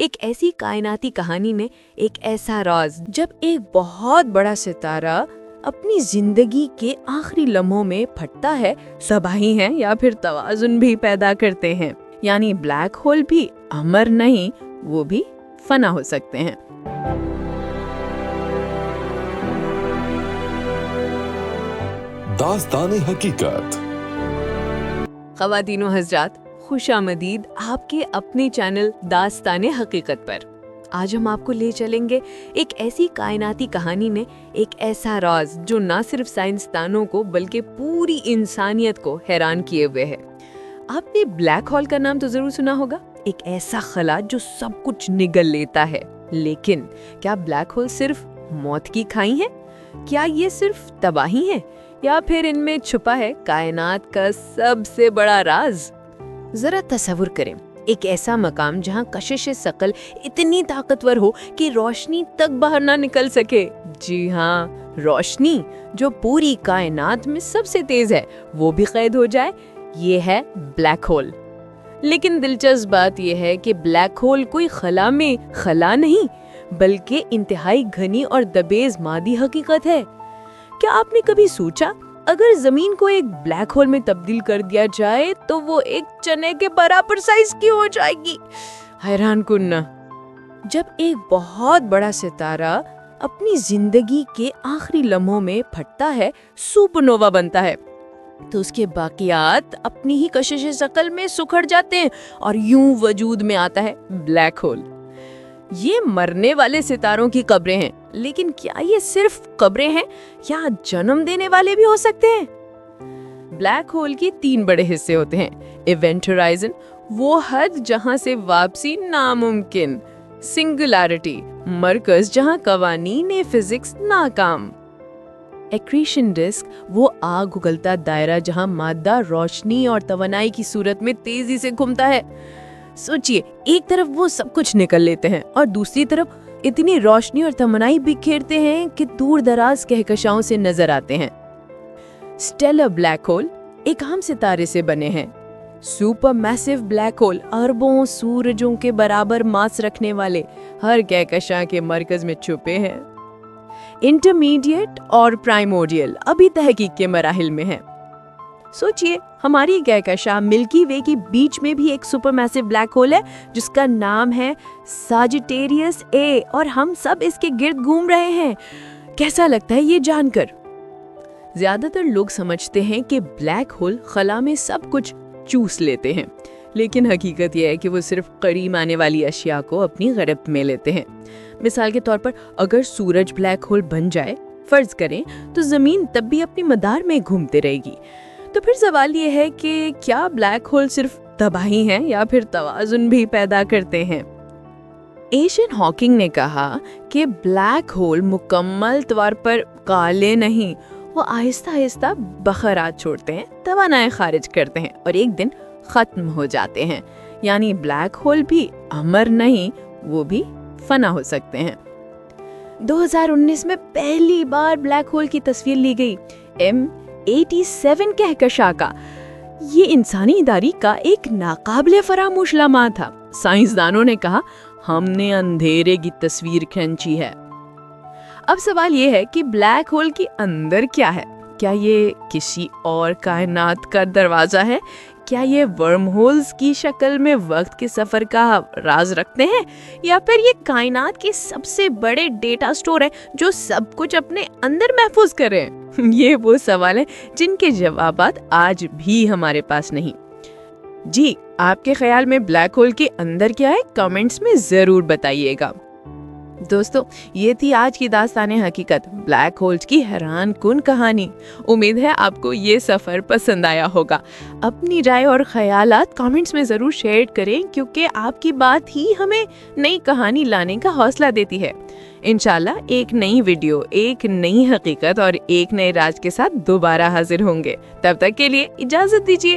ایک ایسی کائناتی کہانی میں ایک ایسا راز جب ایک بہت بڑا ستارہ اپنی زندگی کے آخری لمحوں میں پھٹتا ہے، تباہی ہیں یا پھر توازن بھی پیدا کرتے ہیں۔ یعنی بلیک ہول بھی امر نہیں، وہ بھی فنا ہو سکتے ہیں۔ داستان حقیقت۔ خواتین و حضرات، خوش آمدید آپ کے اپنے چینل داستان حقیقت پر۔ آج ہم آپ کو لے چلیں گے ایک ایسی کائناتی کہانی میں ایک ایسا راز جو نہ صرف سائنسدانوں کو بلکہ پوری انسانیت کو حیران کیے ہوئے ہے۔ آپ نے بلیک ہول کا نام تو ضرور سنا ہوگا، ایک ایسا خلا جو سب کچھ نگل لیتا ہے۔ لیکن کیا بلیک ہول صرف موت کی کھائی ہے؟ کیا یہ صرف تباہی ہے یا پھر ان میں چھپا ہے کائنات کا سب سے بڑا راز؟ ذرا تصور کریں، ایک ایسا مقام جہاں کشش ثقل اتنی طاقتور ہو کہ روشنی تک باہر نہ نکل سکے۔ جی ہاں، روشنی جو پوری کائنات میں سب سے تیز ہے وہ بھی قید ہو جائے۔ یہ ہے بلیک ہول۔ لیکن دلچسپ بات یہ ہے کہ بلیک ہول کوئی خلا میں خلا نہیں، بلکہ انتہائی گھنی اور دبیز مادی حقیقت ہے۔ کیا آپ نے کبھی سوچا اگر زمین کو ایک بلیک ہول میں تبدیل کر دیا جائے تو وہ ایک چنے کے برابر سائز کی ہو جائے گی؟ حیران کن نا۔ جب ایک بہت بڑا ستارہ اپنی زندگی کے آخری لمحوں میں پھٹتا ہے، سپر نووا بنتا ہے، تو اس کے باقیات اپنی ہی کشش ثقل میں سکھڑ جاتے ہیں اور یوں وجود میں آتا ہے بلیک ہول۔ یہ مرنے والے ستاروں کی قبریں ہیں، لیکن کیا یہ صرف قبریں ہیں یا جنم دینے والے بھی ہو سکتے ہیں؟ بلیک ہول کے 3 بڑے حصے ہوتے ہیں۔ ایونٹ ہورائزن، وہ حد جہاں سے واپسی ناممکن۔ سنگولیرٹی، مرکز جہاں قوانین فزکس ناکام۔ ایکریشن ڈسک، وہ آگ اگلتا دائرہ جہاں مادہ روشنی اور توانائی کی صورت میں تیزی سے گھومتا ہے۔ سوچئے، ایک طرف وہ سب کچھ نکل لیتے ہیں اور دوسری طرف اتنی روشنی اور توانائی بکھیرتے ہیں کہ دور دراز کہکشاؤں سے نظر آتے ہیں۔ سٹیلر بلیک ہول ایک عام ستارے سے بنے ہیں۔ سپر میسو بلیک ہول اربوں سورجوں کے برابر ماس رکھنے والے ہر کہکشاں کے مرکز میں چھپے ہیں۔ انٹرمیڈیٹ اور پرائمورڈیل ابھی تحقیق کے مراحل میں ہیں۔ سوچئے، ہماری کہکشاں ملکی وے کی بیچ میں بھی ایک سپر میسو بلیک ہول ہے جس کا نام ہے ساجیٹیریس اے، اور ہم سب اس کے گرد گھوم رہے ہیں۔ کیسا لگتا ہے یہ جان کر؟ زیادہ تر لوگ سمجھتے ہیں کہ بلیک ہول خلا میں سب کچھ چوس لیتے ہیں، لیکن حقیقت یہ ہے کہ وہ صرف قریب آنے والی اشیاء کو اپنی گرفت میں لیتے ہیں۔ مثال کے طور پر اگر سورج بلیک ہول بن جائے، فرض کریں، تو زمین تب بھی اپنی مدار میں گھومتے رہے گی۔ تو پھر سوال یہ ہے کہ کیا بلیک ہول صرف تباہی ہیں یا پھر توازن بھی پیدا کرتے ہیں؟ ایشین ہاکنگ نے کہا کہ بلیک ہول مکمل طور پر کالے نہیں، وہ آہستہ آہستہ بخارات چھوڑتے ہیں، توانائی خارج کرتے ہیں اور ایک دن ختم ہو جاتے ہیں۔ یعنی بلیک ہول بھی امر نہیں، وہ بھی فنا ہو سکتے ہیں۔ 2019 میں پہلی بار بلیک ہول کی تصویر لی گئی، M87 کہکشاں کا۔ یہ انسانی داری کا ایک ناقابل فراموش لمحہ تھا۔ سائنسدانوں نے کہا، ہم نے اندھیرے کی تصویر کھینچی ہے۔ اب سوال یہ ہے کہ بلیک ہول کے اندر کیا ہے؟ کیا یہ کسی اور کائنات کا دروازہ ہے؟ کیا یہ ورم ہولز کی شکل میں وقت کے سفر کا راز رکھتے ہیں، یا پھر یہ کائنات کے سب سے بڑے ڈیٹا سٹور ہے جو سب کچھ اپنے اندر محفوظ کر رہے ہیں؟ یہ وہ سوال ہیں جن کے جوابات آج بھی ہمارے پاس نہیں۔ جی، آپ کے خیال میں بلیک ہول کے اندر کیا ہے؟ کمنٹس میں ضرور بتائیے گا۔ دوستو، یہ تھی آج کی داستان حقیقت، بلیک ہولز کی حیران کن کہانی۔ امید ہے آپ کو یہ سفر پسند آیا ہوگا۔ اپنی رائے اور خیالات کامنٹس میں ضرور شیئر کریں، کیونکہ آپ کی بات ہی ہمیں نئی کہانی لانے کا حوصلہ دیتی ہے۔ انشاءاللہ ایک نئی ویڈیو، ایک نئی حقیقت اور ایک نئے راز کے ساتھ دوبارہ حاضر ہوں گے۔ تب تک کے لیے اجازت دیجیے۔